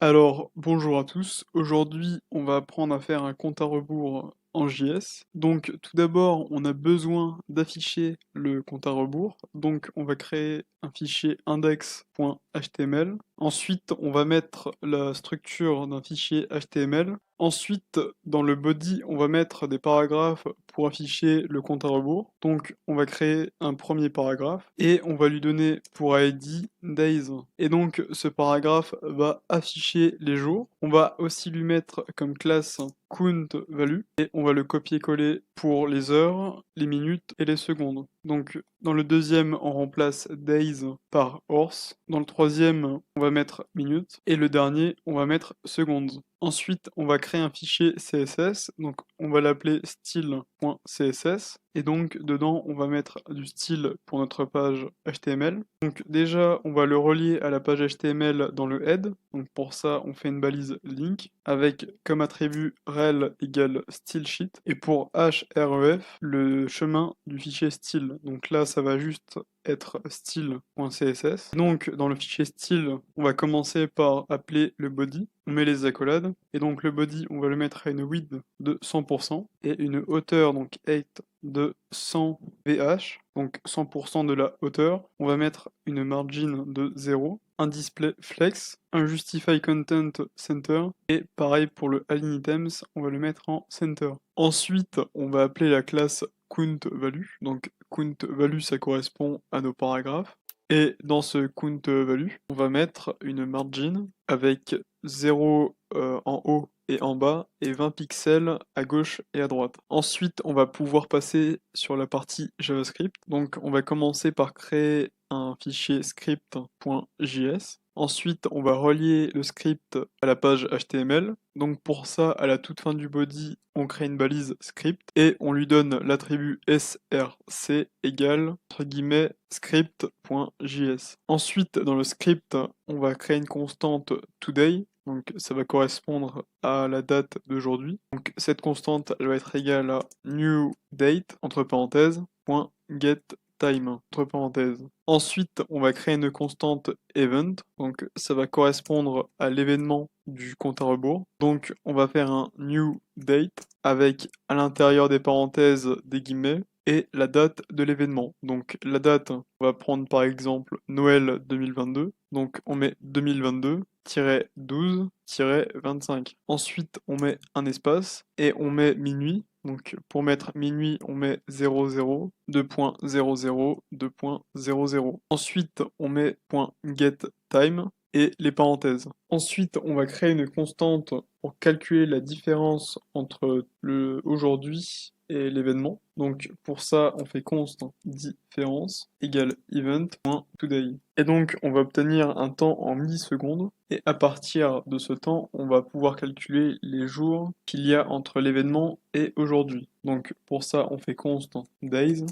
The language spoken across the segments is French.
Alors, bonjour à tous. Aujourd'hui, on va apprendre à faire un compte à rebours en JS. Donc, tout d'abord, on a besoin d'afficher le compte à rebours. Donc, on va créer un fichier index.html. Ensuite, on va mettre la structure d'un fichier HTML. Ensuite, dans le body, on va mettre des paragraphes pour afficher le compte à rebours. Donc, on va créer un premier paragraphe et on va lui donner pour ID days. Et donc, ce paragraphe va afficher les jours. On va aussi lui mettre comme classe count value et on va le copier-coller pour les heures, les minutes et les secondes. Donc, dans le deuxième, on remplace days par horse. Dans le troisième, on va mettre minutes. Et le dernier, on va mettre secondes. Ensuite, on va créer un fichier CSS, donc on va l'appeler style.css, et donc dedans on va mettre du style pour notre page HTML. Donc déjà, on va le relier à la page HTML dans le head, donc pour ça on fait une balise link, avec comme attribut rel égale stylesheet, et pour href, le chemin du fichier style. Donc là, ça va juste être style.css. Donc dans le fichier style, on va commencer par appeler le body, on met les accolades, et donc le body, on va le mettre à une width de 100%, et une hauteur, donc height, de 100 VH, donc 100% de la hauteur. On va mettre une margin de 0, un display flex, un justify content center, et pareil pour le align items, on va le mettre en center. Ensuite, on va appeler la classe count value, donc count value ça correspond à nos paragraphes. Et dans ce count value, on va mettre une margin avec 0 en haut et en bas et 20 pixels à gauche et à droite. Ensuite, on va pouvoir passer sur la partie JavaScript. Donc, on va commencer par créer un fichier script.js. Ensuite, on va relier le script à la page HTML. Donc pour ça, à la toute fin du body, on crée une balise script et on lui donne l'attribut src égale, entre guillemets, script.js. Ensuite, dans le script, on va créer une constante today. Donc ça va correspondre à la date d'aujourd'hui. Donc cette constante, elle va être égale à new date, entre parenthèses, point get time, entre parenthèses. Ensuite, on va créer une constante event, donc ça va correspondre à l'événement du compte à rebours. Donc on va faire un new date avec à l'intérieur des parenthèses des guillemets et la date de l'événement. Donc la date, on va prendre par exemple Noël 2022. Donc on met 2022-12-25. Ensuite, on met un espace et on met minuit. Donc pour mettre minuit, on met 00, 2.00, 2.00. Ensuite, on met .getTime et les parenthèses. Ensuite, on va créer une constante pour calculer la différence entre le aujourd'hui et l'événement. Donc pour ça, on fait const différence égale event.today. Et donc on va obtenir un temps en millisecondes. Et à partir de ce temps, on va pouvoir calculer les jours qu'il y a entre l'événement et aujourd'hui. Donc pour ça, on fait const days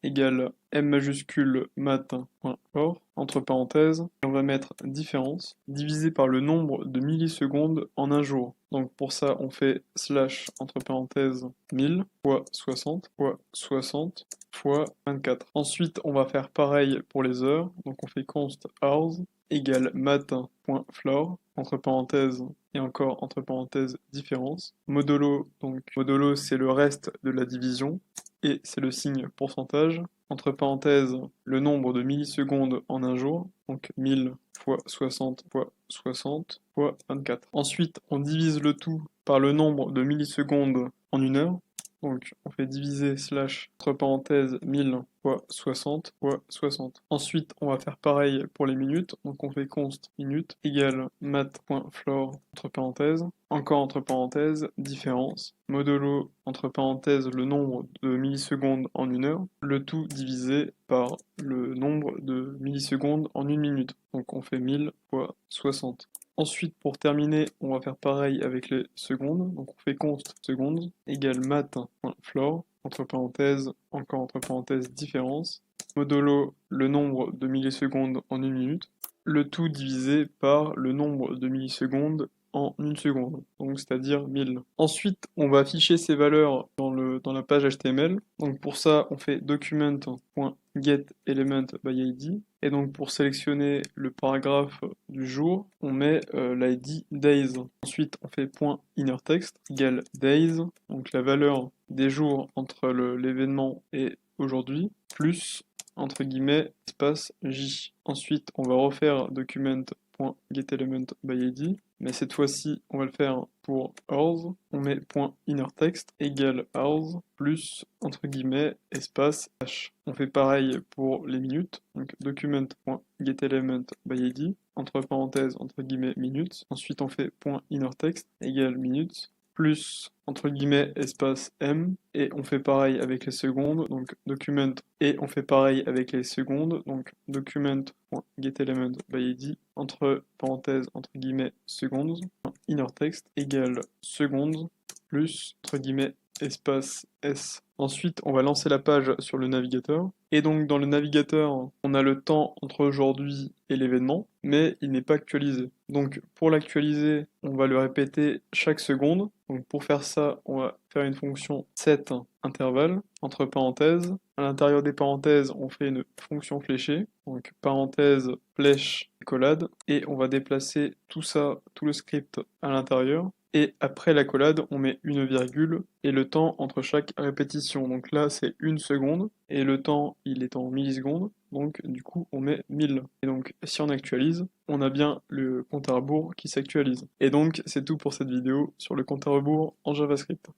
égale m majuscule mat.or, entre parenthèses, on va mettre différence, divisé par le nombre de millisecondes en un jour. Donc pour ça, on fait slash, entre parenthèses, 1000 fois 60 fois 60 fois 24. Ensuite, on va faire pareil pour les heures, donc on fait const hours égale mat.floor, entre parenthèses, et encore entre parenthèses différence. Modulo, donc modulo c'est le reste de la division, et c'est le signe pourcentage, entre parenthèses, le nombre de millisecondes en un jour, donc 1000 fois 60 fois 60 fois 24. Ensuite, on divise le tout par le nombre de millisecondes en une heure, donc on fait diviser slash, entre parenthèses, 1000 fois 60 fois 60. Ensuite, on va faire pareil pour les minutes, donc on fait const minute égale mat.floor, entre parenthèses, encore entre parenthèses, différence, modulo, entre parenthèses, le nombre de millisecondes en une heure, le tout divisé par le nombre de millisecondes en une minute. Donc on fait 1000 fois 60. Ensuite, pour terminer, on va faire pareil avec les secondes. Donc on fait const secondes égale mat.floor, entre parenthèses, encore entre parenthèses, différence, modulo, le nombre de millisecondes en une minute, le tout divisé par le nombre de millisecondes en une seconde, donc c'est-à-dire 1000. Ensuite, on va afficher ces valeurs dans la page HTML. Donc pour ça, on fait document.getElementById Et donc pour sélectionner le paragraphe du jour, on met l'ID days. Ensuite, on fait .InnerText égale days, donc la valeur des jours entre l'événement et aujourd'hui, plus entre guillemets espace J. Ensuite, on va refaire document.getElementById, mais cette fois-ci, on va le faire pour hours. On met .InnerText égale hours plus entre guillemets espace H. On fait pareil pour les minutes, donc document.getElementById entre parenthèses entre guillemets minutes. Ensuite, on fait .InnerText égale minutes plus entre guillemets espace M et on fait pareil avec les secondes, donc document et on fait pareil avec les secondes, donc document.getElementById entre parenthèses entre guillemets secondes, InnerText égale secondes plus entre guillemets espace S. Ensuite, on va lancer la page sur le navigateur. Et donc, dans le navigateur, on a le temps entre aujourd'hui et l'événement, mais il n'est pas actualisé. Donc, pour l'actualiser, on va le répéter chaque seconde. Donc, pour faire ça, on va faire une fonction setIntervalle, entre parenthèses. À l'intérieur des parenthèses, on fait une fonction fléchée. Donc, parenthèse, flèche, accolade. Et on va déplacer tout ça, tout le script à l'intérieur. Et après l'accolade, on met une virgule et le temps entre chaque répétition. Donc là, c'est 1 seconde et le temps, il est en millisecondes. Donc du coup, on met 1000. Et donc, si on actualise, on a bien le compte à rebours qui s'actualise. Et donc, c'est tout pour cette vidéo sur le compte à rebours en JavaScript.